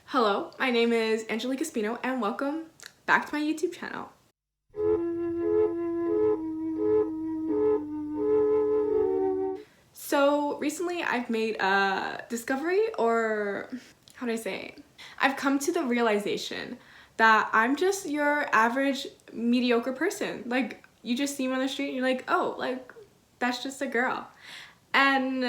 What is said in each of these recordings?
Hello, my name is Angelica Spino and welcome back to my YouTube channel. So recently I've made a discovery, or how do I say? I've come to the realization that I'm just your average mediocre person. Like, you just see me on the street and you're like, oh, like, that's just a girl. And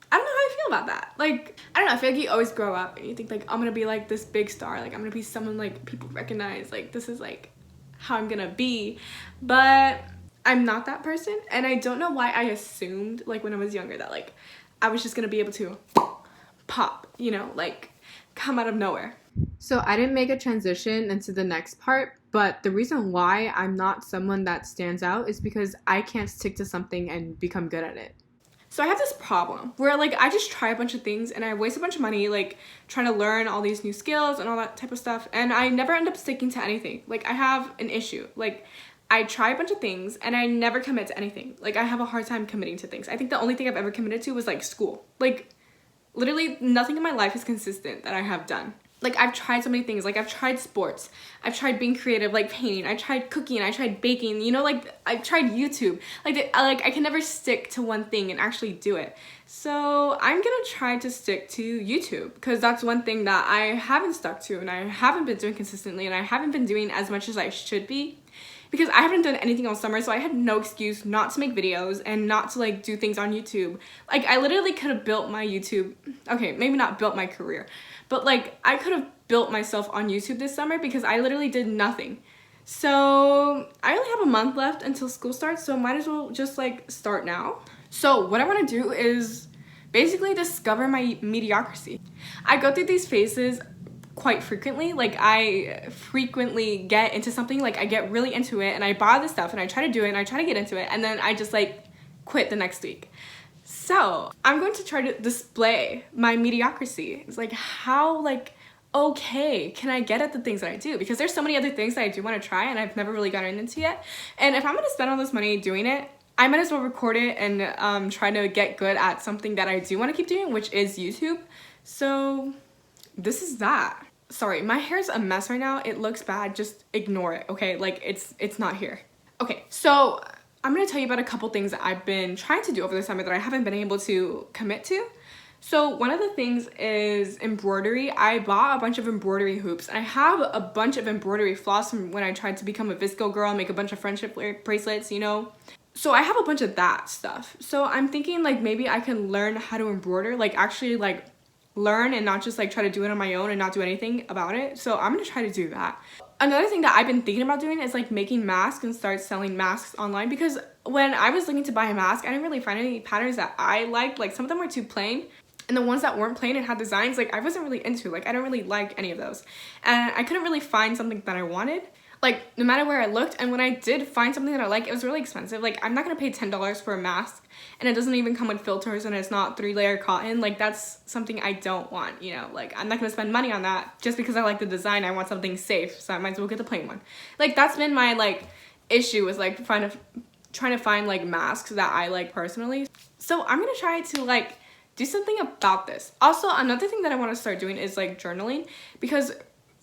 I don't know how I feel about that. Like, I don't know, I feel like you always grow up and you think like, I'm gonna be like this big star, like I'm gonna be someone like people recognize, like this is like how I'm gonna be. But I'm not that person, and I don't know why I assumed like when I was younger that like I was just gonna be able to pop, you know, like come out of nowhere. So I didn't make a transition into the next part, but the reason why I'm not someone that stands out is because I can't stick to something and become good at it. So I have this problem where like I just try a bunch of things and I waste a bunch of money like trying to learn all these new skills and all that type of stuff, and I never end up sticking to anything. Like, I have an issue. Like, I try a bunch of things and I never commit to anything. Like, I have a hard time committing to things. I think the only thing I've ever committed to was like school. Like, literally nothing in my life is consistent that I have done. Like, I've tried so many things. Like, I've tried sports, I've tried being creative, like painting, I tried cooking, I tried baking, you know, like I've tried YouTube. Like, I can never stick to one thing and actually do it. So I'm gonna try to stick to YouTube, because that's one thing that I haven't stuck to and I haven't been doing consistently, and I haven't been doing as much as I should be, because I haven't done anything all summer, so I had no excuse not to make videos and not to like do things on YouTube. Like, I literally could have built my YouTube, okay, maybe not built my career, but like I could have built myself on YouTube this summer because I literally did nothing. So I only have a month left until school starts, so might as well just like start now. So what I want to do is basically discover my mediocrity. I go through these phases quite frequently. Like, I frequently get into something, like I get really into it and I buy this stuff and I try to do it and I try to get into it, and then I just like quit the next week. So I'm going to try to display my mediocrity. It's like, how like okay can I get at the things that I do, because there's so many other things that I do want to try and I've never really gotten into yet. And if I'm going to spend all this money doing it, I might as well record it and try to get good at something that I do want to keep doing, which is YouTube. So this is that. Sorry, my hair's a mess right now. It looks bad. Just ignore it, okay? Like, it's not here. Okay, so I'm gonna tell you about a couple things that I've been trying to do over the summer that I haven't been able to commit to. So one of the things is embroidery. I bought a bunch of embroidery hoops. I have a bunch of embroidery floss from when I tried to become a VSCO girl and make a bunch of friendship bracelets, you know? So I have a bunch of that stuff. So I'm thinking like maybe I can learn how to embroider, like actually like learn and not just like try to do it on my own and not do anything about it. So I'm gonna try to do that. Another thing that I've been thinking about doing is like making masks and start selling masks online, because when I was looking to buy a mask, I didn't really find any patterns that I liked. Like, some of them were too plain, and the ones that weren't plain and had designs, like I wasn't really into. Like, I don't really like any of those, and I couldn't really find something that I wanted, like no matter where I looked. And when I did find something that I like, it was really expensive. Like, I'm not gonna pay $10 for a mask and it doesn't even come with filters and it's not 3-layer cotton. Like, that's something I don't want, you know? Like, I'm not gonna spend money on that just because I like the design. I want something safe, so I might as well get the plain one. Like, that's been my like issue with like trying to find like masks that I like personally. So I'm gonna try to like do something about this. Also, another thing that I want to start doing is like journaling, because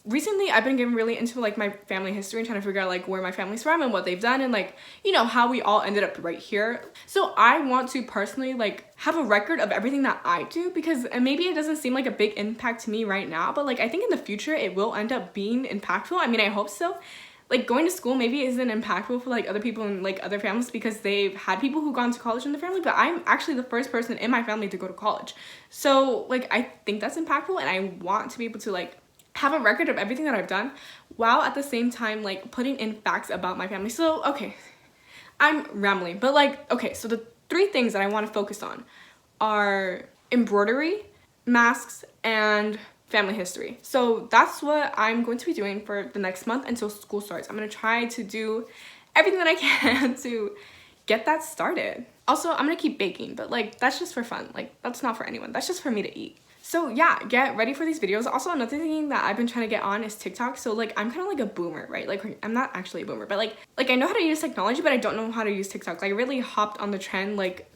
recently I've been getting really into like my family history and trying to figure out like where my family's from and what they've done and like, you know, how we all ended up right here. So I want to personally like have a record of everything that I do, because and maybe it doesn't seem like a big impact to me right now, but like I think in the future it will end up being impactful. I mean, I hope so. Like, going to school maybe isn't impactful for like other people in like other families because they've had people who've gone to college in the family, but I'm actually the first person in my family to go to college. So like I think that's impactful, and I want to be able to like have a record of everything that I've done while at the same time like putting in facts about my family. So okay, I'm rambling, but like, okay, so the 3 things that I want to focus on are embroidery, masks, and family history. So that's what I'm going to be doing for the next month until school starts. I'm going to try to do everything that I can to get that started. Also, I'm going to keep baking, but like that's just for fun. Like, that's not for anyone. That's just for me to eat. So yeah, get ready for these videos. Also, another thing that I've been trying to get on is TikTok. So like, I'm kind of like a boomer, right? Like, I'm not actually a boomer, but like I know how to use technology, but I don't know how to use TikTok. Like, I really hopped on the trend like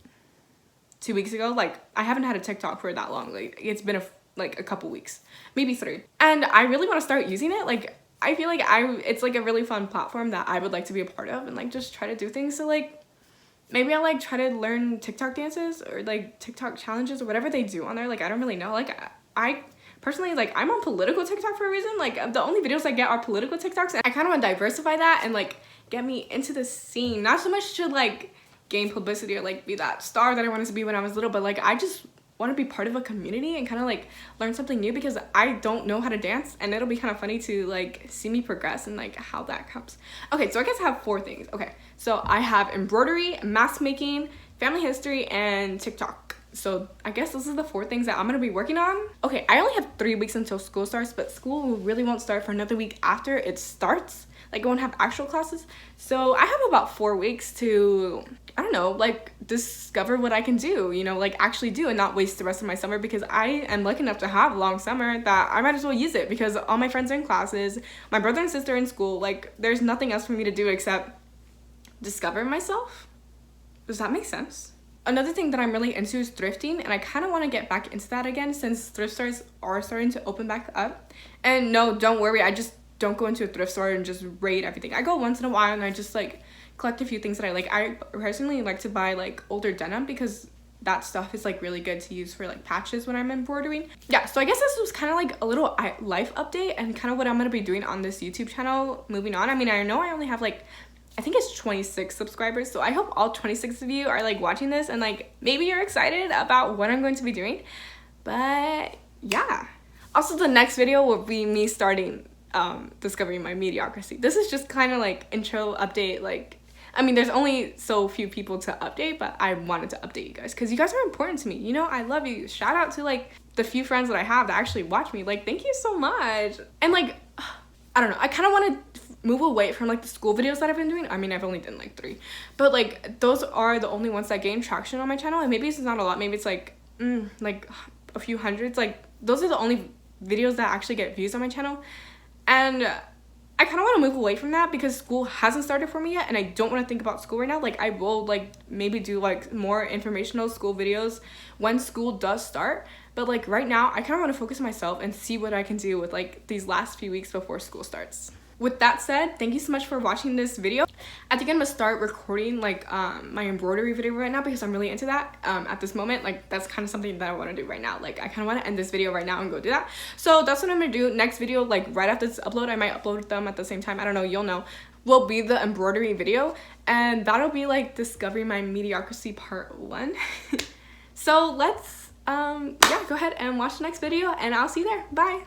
2 weeks ago. Like, I haven't had a TikTok for that long. Like, it's been like a couple weeks, maybe 3. And I really want to start using it. Like, I feel like it's like a really fun platform that I would like to be a part of and like just try to do things. So like maybe I'll like try to learn TikTok dances or like TikTok challenges or whatever they do on there. Like, I don't really know. Like, I personally, like, I'm on political TikTok for a reason. Like, the only videos I get are political TikToks, and I kind of want to diversify that and like get me into the scene. Not so much to like gain publicity or like be that star that I wanted to be when I was little, but like I just want to be part of a community and kind of like learn something new, because I don't know how to dance, and it'll be kind of funny to like see me progress and like how that comes. Okay, so I guess I have 4 things. Okay, so I have embroidery, mask making, family history, and TikTok. So I guess those are the 4 things that I'm gonna be working on. Okay, I only have 3 weeks until school starts, but school really won't start for another week after it starts. Like, I won't have actual classes. So I have about 4 weeks to, I don't know, like discover what I can do, you know, like actually do, and not waste the rest of my summer, because I am lucky enough to have a long summer that I might as well use it, because all my friends are in classes, my brother and sister are in school. Like, there's nothing else for me to do except discover myself. Does that make sense? Another thing that I'm really into is thrifting, and I kind of want to get back into that again since thrift stores are starting to open back up. And no, don't worry, I just don't go into a thrift store and just raid everything. I go once in a while and I just like collect a few things that I like. I personally like to buy like older denim, because that stuff is like really good to use for like patches when I'm embroidering. Yeah, so I guess this was kind of like a little life update and kind of what I'm gonna be doing on this YouTube channel moving on. I mean, I know I only have like, I think it's 26 subscribers, so I hope all 26 of you are like watching this and like maybe you're excited about what I'm going to be doing. But yeah, also the next video will be me starting discovering my mediocrity. This is just kind of like intro update. Like, I mean, there's only so few people to update, but I wanted to update you guys because you guys are important to me. You know, I love you. Shout out to like the few friends that I have that actually watch me. Like, thank you so much. And like, I don't know, I kind of want to move away from like the school videos that I've been doing. I mean, I've only done like 3, but like those are the only ones that gain traction on my channel. And maybe it's not a lot, maybe it's like like a few hundreds. Like, those are the only videos that actually get views on my channel. And I kind of want to move away from that because school hasn't started for me yet, and I don't want to think about school right now. Like, I will like maybe do like more informational school videos when school does start, but like right now I kind of want to focus on myself and see what I can do with like these last few weeks before school starts. With that said, thank you so much for watching this video. I think I'm gonna start recording like my embroidery video right now because I'm really into that at this moment. Like, that's kind of something that I want to do right now. Like, I kind of want to end this video right now and go do that. So that's what I'm gonna do. Next video, like right after this upload, I might upload them at the same time, I don't know, you'll know, will be the embroidery video, and that'll be like discovering my mediocrity part 1. So let's yeah, go ahead and watch the next video, and I'll see you there. Bye.